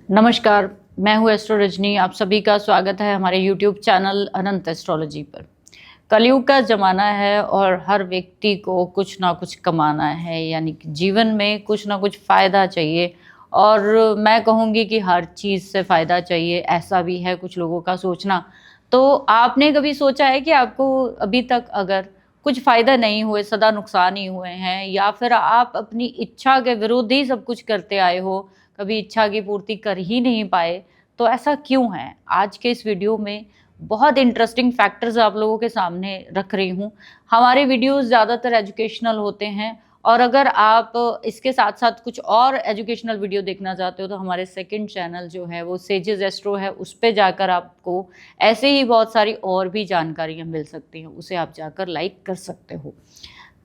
नमस्कार, मैं हूँ एस्ट्रो रजनी। आप सभी का स्वागत है हमारे यूट्यूब चैनल अनंत एस्ट्रोलॉजी पर। कलयुग का ज़माना है और हर व्यक्ति को कुछ ना कुछ कमाना है, यानी कि जीवन में कुछ ना कुछ फ़ायदा चाहिए। और मैं कहूँगी कि हर चीज़ से फ़ायदा चाहिए, ऐसा भी है कुछ लोगों का सोचना। तो आपने कभी सोचा है कि आपको अभी तक अगर कुछ फ़ायदा नहीं हुए, सदा नुकसान ही हुए हैं, या फिर आप अपनी इच्छा के विरुद्ध ही सब कुछ करते आए हो, कभी इच्छा की पूर्ति कर ही नहीं पाए, तो ऐसा क्यों है? आज के इस वीडियो में बहुत इंटरेस्टिंग फैक्टर्स आप लोगों के सामने रख रही हूँ। हमारे वीडियोस ज़्यादातर एजुकेशनल होते हैं, और अगर आप इसके साथ-साथ कुछ और एजुकेशनल वीडियो देखना चाहते हो तो हमारे सेकंड चैनल जो है वो सेजेस एस्ट्रो है, उस पे जाकर आपको ऐसे ही बहुत सारी और भी जानकारियाँ मिल सकती हैं, उसे आप जाकर लाइक कर सकते हो।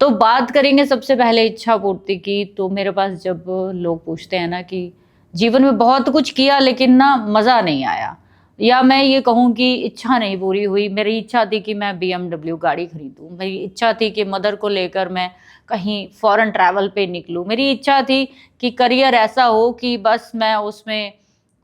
तो बात करेंगे सबसे पहले इच्छा पूर्ति की। तो मेरे पास जब लोग पूछते हैं ना कि जीवन में बहुत कुछ किया लेकिन ना मज़ा नहीं आया, या मैं ये कहूँ कि इच्छा नहीं पूरी हुई। मेरी इच्छा थी कि मैं बीएमडब्ल्यू गाड़ी खरीदूँ, मेरी इच्छा थी कि मदर को लेकर मैं कहीं फॉरेन ट्रैवल पे निकलूँ, मेरी इच्छा थी कि करियर ऐसा हो कि बस मैं उसमें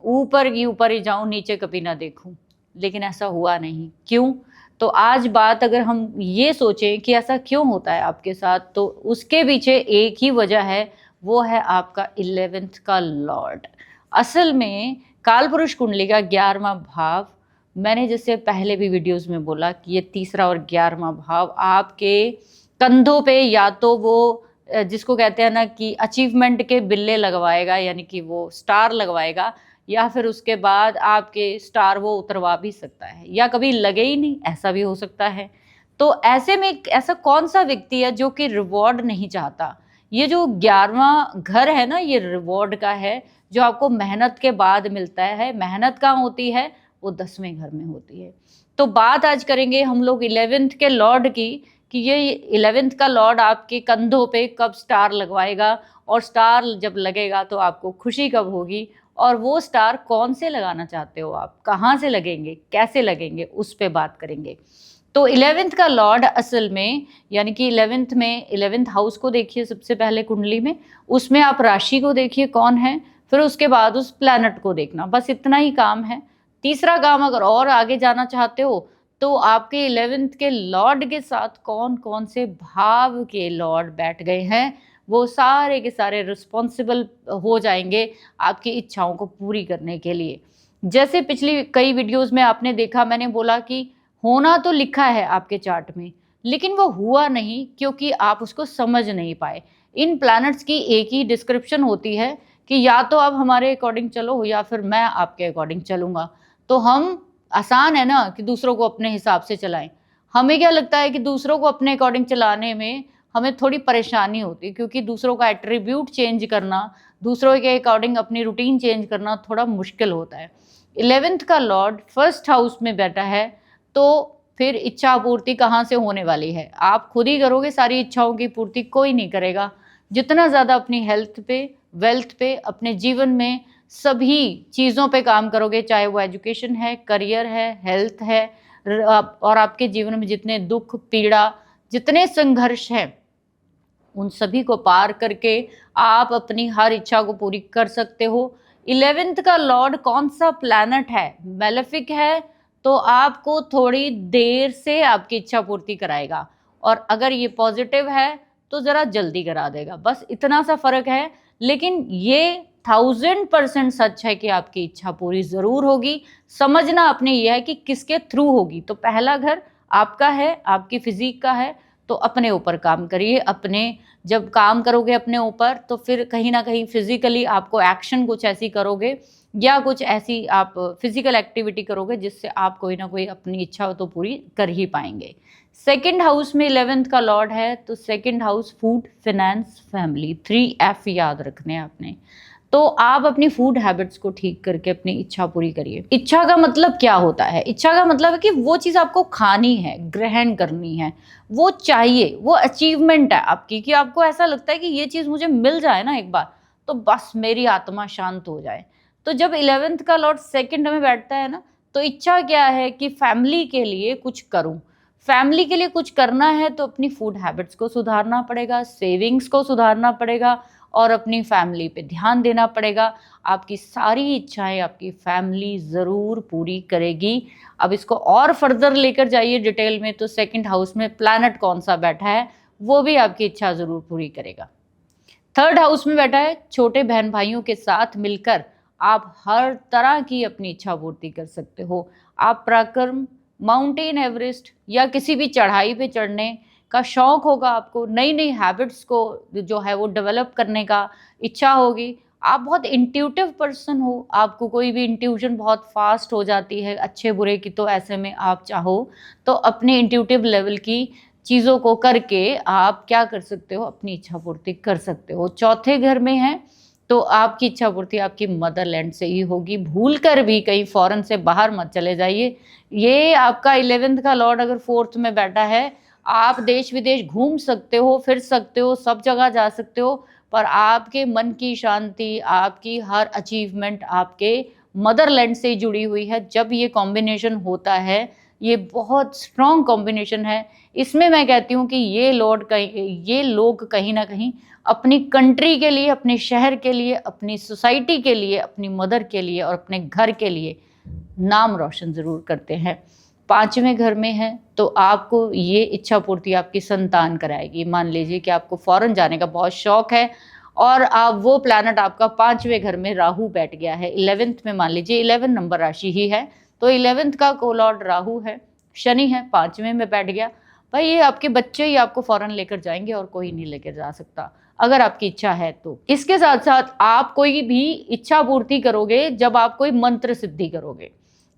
ऊपर ही जाऊँ, नीचे कभी ना देखूँ। लेकिन ऐसा हुआ नहीं, क्यों? तो आज बात अगर हम ये सोचें कि ऐसा क्यों होता है आपके साथ, तो उसके पीछे एक ही वजह है, वो है आपका 11th का लॉर्ड। असल में कालपुरुष कुंडली का 11वां भाव, मैंने जैसे पहले भी वीडियोस में बोला कि ये तीसरा और 11वां भाव आपके कंधों पे या तो वो जिसको कहते हैं ना कि अचीवमेंट के बिल्ले लगवाएगा, यानी कि वो स्टार लगवाएगा, या फिर उसके बाद आपके स्टार वो उतरवा भी सकता है, या कभी लगे ही नहीं, ऐसा भी हो सकता है। तो ऐसे में ऐसा कौन-सा व्यक्ति है जो कि रिवॉर्ड नहीं चाहता? ये जो 11वां घर है ना, ये रिवॉर्ड का है, जो आपको मेहनत के बाद मिलता है। मेहनत कहाँ होती है? वो 10वें घर में होती है। तो बात आज करेंगे हम लोग 11th के लॉर्ड की, कि ये 11th का लॉर्ड आपके कंधों पे कब स्टार लगवाएगा, और स्टार जब लगेगा तो आपको खुशी कब होगी, और वो स्टार कौन से लगाना चाहते हो आप, कहाँ से लगेंगे, कैसे लगेंगे, उस पे बात करेंगे। तो 11th का लॉर्ड असल में, यानी कि 11th में 11th हाउस को देखिए सबसे पहले कुंडली में, उसमें आप राशि को देखिए कौन है, फिर उसके बाद उस प्लैनेट को देखना, बस इतना ही काम है। तीसरा काम अगर और आगे जाना चाहते हो तो आपके 11th के लॉर्ड के साथ कौन कौन से भाव के लॉर्ड बैठ गए हैं, वो सारे के सारे रिस्पॉन्सिबल हो जाएंगे आपकी इच्छाओं को पूरी करने के लिए। जैसे पिछली कई वीडियोस में आपने देखा, मैंने बोला कि होना तो लिखा है आपके चार्ट में, लेकिन वो हुआ नहीं क्योंकि आप उसको समझ नहीं पाए। इन प्लैनेट्स की एक ही डिस्क्रिप्शन होती है कि या तो आप हमारे अकॉर्डिंग चलो या फिर मैं आपके अकॉर्डिंग चलूँगा। तो हम, आसान है ना कि दूसरों को अपने हिसाब से चलाएँ। हमें क्या लगता है कि दूसरों को अपने अकॉर्डिंग चलाने में हमें थोड़ी परेशानी होती है, क्योंकि दूसरों का एट्रीब्यूट चेंज करना, दूसरों के अकॉर्डिंग अपनी रूटीन चेंज करना थोड़ा मुश्किल होता है। 11th का लॉर्ड फर्स्ट हाउस में बैठा है, तो फिर इच्छा पूर्ति कहाँ से होने वाली है? आप खुद ही करोगे सारी इच्छाओं की पूर्ति, कोई नहीं करेगा। जितना ज़्यादा अपनी हेल्थ पे, वेल्थ पे, अपने जीवन में सभी चीज़ों पे काम करोगे, चाहे वो एजुकेशन है, करियर है, हेल्थ है, और आपके जीवन में जितने दुख, पीड़ा, जितने संघर्ष हैं, उन सभी को पार करके आप अपनी हर इच्छा को पूरी कर सकते हो। 11th का लॉर्ड कौन सा प्लैनेट है? मेलेफिक है, तो आपको थोड़ी देर से आपकी इच्छा पूर्ति कराएगा, और अगर ये पॉजिटिव है तो ज़रा जल्दी करा देगा। बस इतना सा फ़र्क है, लेकिन ये 1000% सच है कि आपकी इच्छा पूरी ज़रूर होगी। समझना आपने ये है कि किसके थ्रू होगी। तो पहला घर आपका है, आपकी फिज़ीक का है, तो अपने ऊपर काम करिए। अपने जब काम करोगे अपने ऊपर, तो फिर कहीं न कहीं फिज़िकली आपको एक्शन कुछ ऐसी करोगे, या कुछ ऐसी आप फिज़िकल एक्टिविटी करोगे जिससे आप कोई ना कोई अपनी इच्छा तो पूरी कर ही पाएँगे। सेकंड हाउस में 11th का लॉर्ड है, तो second house food, finance, family, 3F याद रखने हैं आपने। तो आप अपनी फूड हैबिट्स को ठीक करके अपनी इच्छा पूरी करिए। इच्छा का मतलब क्या होता है? इच्छा का मतलब है कि वो चीज़ आपको खानी है, ग्रहण करनी है, वो चाहिए, वो अचीवमेंट है आपकी, कि आपको ऐसा लगता है कि ये चीज़ मुझे मिल जाए ना एक बार, तो बस मेरी आत्मा शांत हो जाए। तो जब 11th का लॉर्ड सेकंड में बैठता है ना, तो इच्छा क्या है कि फैमिली के लिए कुछ करूँ। फैमिली के लिए कुछ करना है तो अपनी फूड हैबिट्स को सुधारना पड़ेगा, सेविंग्स को सुधारना पड़ेगा, और अपनी फैमिली पे ध्यान देना पड़ेगा। आपकी सारी इच्छाएं आपकी फैमिली ज़रूर पूरी करेगी। अब इसको और फर्दर लेकर जाइए डिटेल में, तो सेकंड हाउस में प्लैनेट कौन सा बैठा है वो भी आपकी इच्छा ज़रूर पूरी करेगा। थर्ड हाउस में बैठा है छोटे बहन भाइयों के साथ मिलकर आप हर तरह की अपनी इच्छा पूर्ति कर सकते हो। आप पराक्रम, माउंटेन एवरेस्ट या किसी भी चढ़ाई पे चढ़ने का शौक होगा, आपको नई नई हैबिट्स को जो है वो डेवलप करने का इच्छा होगी। आप बहुत इंट्यूटिव पर्सन हो, आपको कोई भी इंट्यूशन बहुत फास्ट हो जाती है अच्छे बुरे की, तो ऐसे में आप चाहो तो अपने इंट्यूटिव लेवल की चीज़ों को करके आप क्या कर सकते हो, अपनी इच्छा पूर्ति कर सकते हो। चौथे घर में है तो आपकी इच्छा पूर्ति आपकी मदरलैंड से ही होगी। भूल कर भी कहीं फॉरेन से बाहर मत चले जाइए। ये आपका 11th का लॉर्ड अगर 4th में बैठा है, आप देश विदेश घूम सकते हो, फिर सकते हो, सब जगह जा सकते हो, पर आपके मन की शांति, आपकी हर अचीवमेंट आपके मदरलैंड से ही जुड़ी हुई है। जब ये कॉम्बिनेशन होता है, ये बहुत स्ट्रॉन्ग कॉम्बिनेशन है। इसमें मैं कहती हूँ कि ये लोग कहीं ना कहीं अपनी कंट्री के लिए, अपने शहर के लिए, अपनी सोसाइटी के लिए, अपनी मदर के लिए और अपने घर के लिए नाम रोशन ज़रूर करते हैं। 5वें घर में है तो आपको ये इच्छा पूर्ति आपकी संतान कराएगी। मान लीजिए कि आपको फॉरेन जाने का बहुत शौक है और आप वो प्लैनेट आपका 5वें घर में राहु बैठ गया है 11th में, मान लीजिए 11 नंबर राशि ही है तो 11th का कोलॉर्ड राहु है, शनि है, 5वें में बैठ गया। भाई ये आपके बच्चे ही आपको फॉरेन लेकर जाएंगे और कोई नहीं लेकर जा सकता अगर आपकी इच्छा है तो। इसके साथ साथ आप कोई भी इच्छा पूर्ति करोगे जब आप कोई मंत्र सिद्धि करोगे,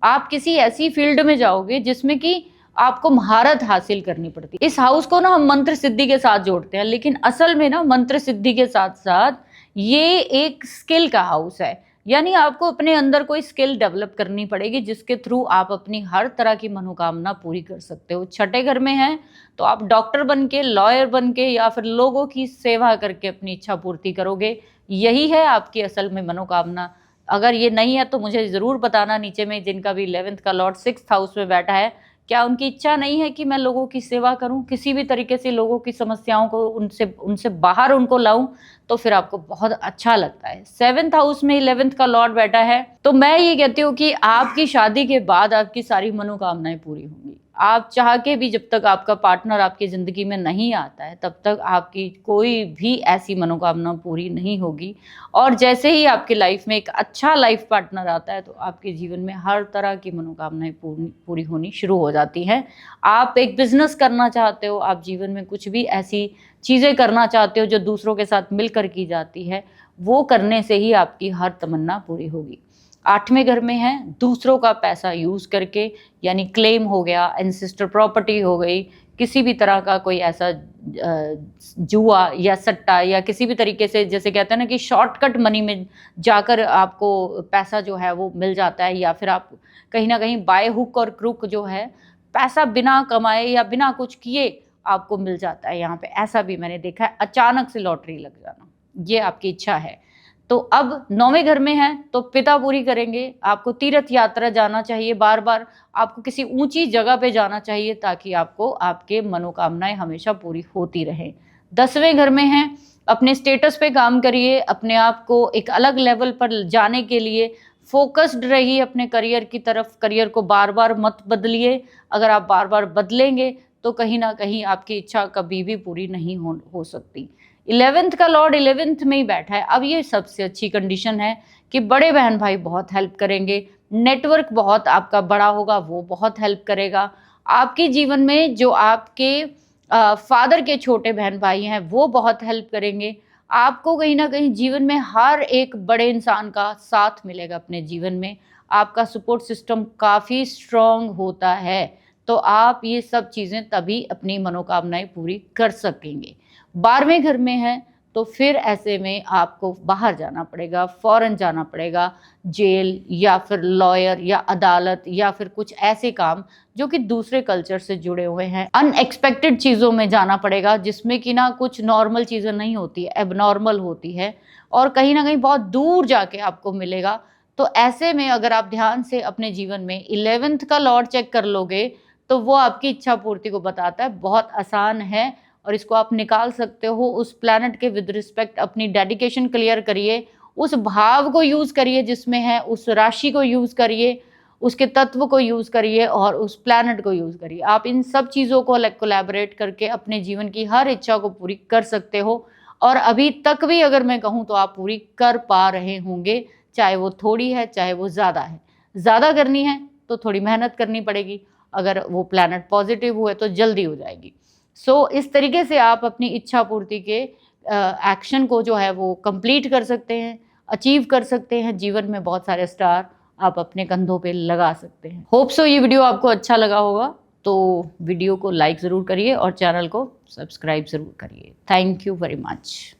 आप किसी ऐसी फील्ड में जाओगे जिसमें कि आपको महारत हासिल करनी पड़ती है। इस हाउस को ना हम मंत्र सिद्धि के साथ जोड़ते हैं, लेकिन असल में ना मंत्र सिद्धि के साथ साथ ये एक स्किल का हाउस है। यानी आपको अपने अंदर कोई स्किल डेवलप करनी पड़ेगी जिसके थ्रू आप अपनी हर तरह की मनोकामना पूरी कर सकते हो। 6ठे घर में है तो आप डॉक्टर बन के, लॉयर बन के या फिर लोगों की सेवा करके अपनी इच्छा पूर्ति करोगे। यही है आपकी असल में मनोकामना। अगर ये नहीं है तो मुझे ज़रूर बताना नीचे में, जिनका भी 11th का लॉर्ड 6th हाउस में बैठा है, क्या उनकी इच्छा नहीं है कि मैं लोगों की सेवा करूं, किसी भी तरीके से लोगों की समस्याओं को उनसे बाहर उनको लाऊं, तो फिर आपको बहुत अच्छा लगता है। 7th हाउस में 11th का लॉर्ड बैठा है तो मैं ये कहती हूँ कि आपकी शादी के बाद आपकी सारी मनोकामनाएं पूरी होंगी। आप चाह के भी जब तक आपका पार्टनर आपकी ज़िंदगी में नहीं आता है तब तक आपकी कोई भी ऐसी मनोकामना पूरी नहीं होगी। और जैसे ही आपकी लाइफ में एक अच्छा लाइफ पार्टनर आता है तो आपके जीवन में हर तरह की मनोकामनाएं पूरी होनी शुरू हो जाती हैं। आप एक बिजनेस करना चाहते हो, आप जीवन में कुछ भी ऐसी चीज़ें करना चाहते हो जो दूसरों के साथ मिलकर की जाती है, वो करने से ही आपकी हर तमन्ना पूरी होगी। 8वें घर में है दूसरों का पैसा यूज़ करके, यानी क्लेम हो गया, एंसेस्टर प्रॉपर्टी हो गई, किसी भी तरह का कोई ऐसा जुआ या सट्टा या किसी भी तरीके से, जैसे कहते हैं ना कि शॉर्टकट मनी में जाकर आपको पैसा जो है वो मिल जाता है, या फिर आप कहीं ना कहीं बाय हुक और क्रुक जो है पैसा बिना कमाए या बिना कुछ किए आपको मिल जाता है। यहाँ पे ऐसा भी मैंने देखा है, अचानक से लॉटरी लग जाना, ये आपकी इच्छा है। तो अब 9वें घर में है तो पिता पूरी करेंगे। आपको तीर्थ यात्रा जाना चाहिए, बार बार आपको किसी ऊंची जगह पे जाना चाहिए ताकि आपको आपके मनोकामनाएं हमेशा पूरी होती रहें। 10वें घर में है अपने स्टेटस पे काम करिए, अपने आप को एक अलग लेवल पर जाने के लिए फोकस्ड रहिए अपने करियर की तरफ। करियर को बार बार मत बदलिए, अगर आप बार बार बदलेंगे तो कहीं ना कहीं आपकी इच्छा कभी भी पूरी नहीं हो सकती। 11th का लॉर्ड 11th में ही बैठा है। अब ये सबसे अच्छी कंडीशन है कि बड़े बहन भाई बहुत हेल्प करेंगे, नेटवर्क बहुत आपका बड़ा होगा, वो बहुत हेल्प करेगा। आपके जीवन में जो आपके फादर के छोटे बहन भाई हैं वो बहुत हेल्प करेंगे। आपको कहीं ना कहीं जीवन में हर एक बड़े इंसान का साथ मिलेगा अपने जीवन में। आपका सपोर्ट सिस्टम काफ़ी स्ट्रॉन्ग होता है, तो आप ये सब चीज़ें तभी अपनी मनोकामनाएं पूरी कर सकेंगे। 12वें घर में है तो फिर ऐसे में आपको बाहर जाना पड़ेगा, फॉरेन जाना पड़ेगा, जेल या फिर लॉयर या अदालत या फिर कुछ ऐसे काम जो कि दूसरे कल्चर से जुड़े हुए हैं। अनएक्सपेक्टेड चीज़ों में जाना पड़ेगा जिसमें कि ना कुछ नॉर्मल चीज़ें नहीं होती है, एबनॉर्मल होती है और कहीं ना कहीं बहुत दूर जाके आपको मिलेगा। तो ऐसे में अगर आप ध्यान से अपने जीवन में 11th का लॉर्ड चेक कर लोगे तो वो आपकी इच्छा पूर्ति को बताता है। बहुत आसान है और इसको आप निकाल सकते हो उस प्लैनेट के विद रिस्पेक्ट। अपनी डेडिकेशन क्लियर करिए, उस भाव को यूज़ करिए जिसमें है, उस राशि को यूज़ करिए, उसके तत्व को यूज़ करिए और उस प्लैनेट को यूज़ करिए। आप इन सब चीज़ों को कोलैबोरेट करके अपने जीवन की हर इच्छा को पूरी कर सकते हो, और अभी तक भी अगर मैं कहूँ तो आप पूरी कर पा रहे होंगे, चाहे वो थोड़ी है चाहे वो ज़्यादा है। ज़्यादा करनी है तो थोड़ी मेहनत करनी पड़ेगी, अगर वो प्लैनेट पॉजिटिव हुए तो जल्दी हो जाएगी। सो इस तरीके से आप अपनी इच्छा पूर्ति के एक्शन को जो है वो कंप्लीट कर सकते हैं, अचीव कर सकते हैं। जीवन में बहुत सारे स्टार आप अपने कंधों पे लगा सकते हैं। होप सो ये वीडियो आपको अच्छा लगा होगा, तो वीडियो को लाइक ज़रूर करिए और चैनल को सब्सक्राइब ज़रूर करिए। Thank you very much.